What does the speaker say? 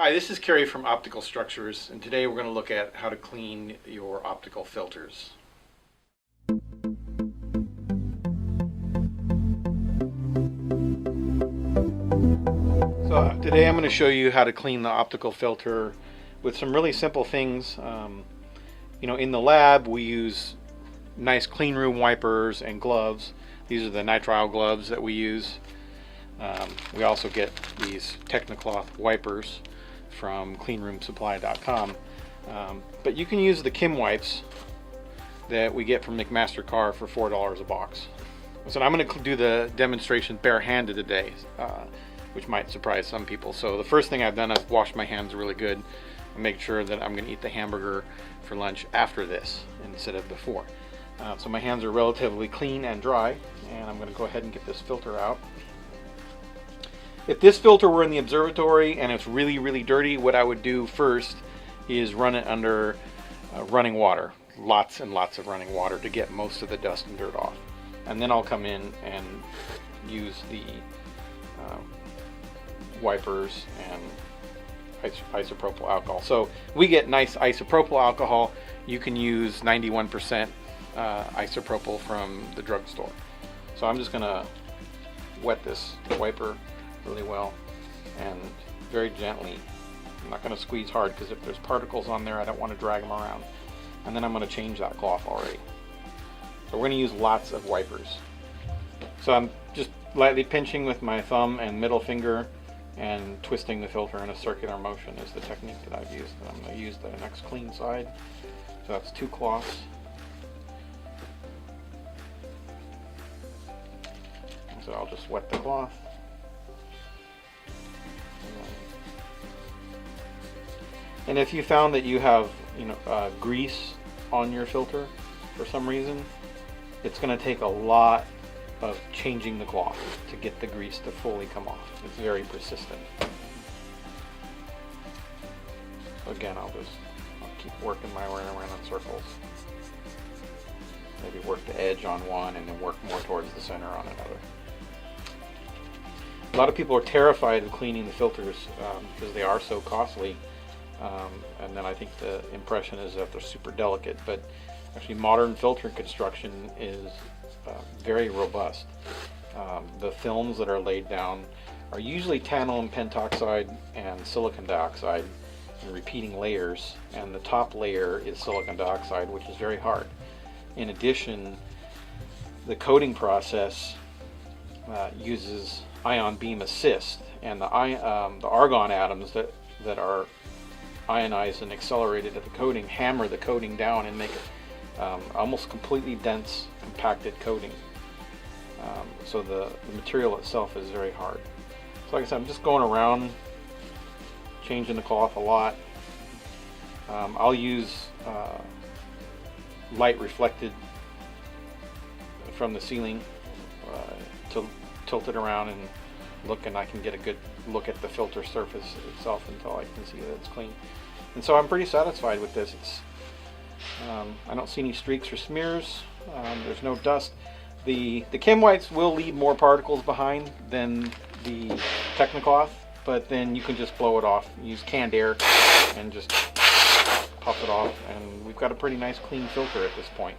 Hi, this is Kerry from Optical Structures, and today we're going to look at how to clean your optical filters. So today I'm going to show you how to clean the optical filter with some really simple things. In the lab we use nice clean room wipers and gloves. These are the nitrile gloves that we use. We also get these Technicloth wipers from cleanroomsupply.com, but you can use the Kim wipes that we get from McMaster-Carr for $4 a box. So I'm going to do the demonstration barehanded today, which might surprise some people. So the first thing I've done is wash my hands really good and make sure that I'm going to eat the hamburger for lunch after this instead of before. So my hands are relatively clean and dry, and I'm going to go ahead and get this filter out. If this filter were in the observatory and it's really, really dirty, what I would do first is run it under running water. Lots and lots of running water to get most of the dust and dirt off. And then I'll come in and use the wipers and isopropyl alcohol. So we get nice isopropyl alcohol. You can use 91% isopropyl from the drugstore. So I'm just going to wet this wiper really well and very gently. I'm not going to squeeze hard because if there's particles on there I don't want to drag them around. And then I'm going to change that cloth already. So we're going to use lots of wipers. So I'm just lightly pinching with my thumb and middle finger and twisting the filter in a circular motion is the technique that I've used. And I'm going to use the next clean side. So that's 2 cloths. And so I'll just wet the cloth. And if you found that you have grease on your filter for some reason, it's going to take a lot of changing the cloth to get the grease to fully come off. It's very persistent. So again, I'll keep working my way around in circles. Maybe work the edge on one and then work more towards the center on another. A lot of people are terrified of cleaning the filters because they are so costly. And then I think the impression is that they're super delicate, but actually modern filter construction is very robust. The films that are laid down are usually tantalum pentoxide and silicon dioxide in repeating layers, and the top layer is silicon dioxide, which is very hard. In addition, the coating process uses ion beam assist, and the argon atoms that are ionized and accelerated at the coating hammer the coating down and make it almost completely dense, compacted coating. So the material itself is very hard. So like I said, I'm just going around changing the cloth a lot. I'll use light reflected from the ceiling to tilt it around and look, and I can get a good look at the filter surface itself until I can see that it's clean. And so I'm pretty satisfied with this. I don't see any streaks or smears. There's no dust. The Kim wipes will leave more particles behind than the Technicloth, but then you can just blow it off. Use canned air and just puff it off, and we've got a pretty nice clean filter at this point.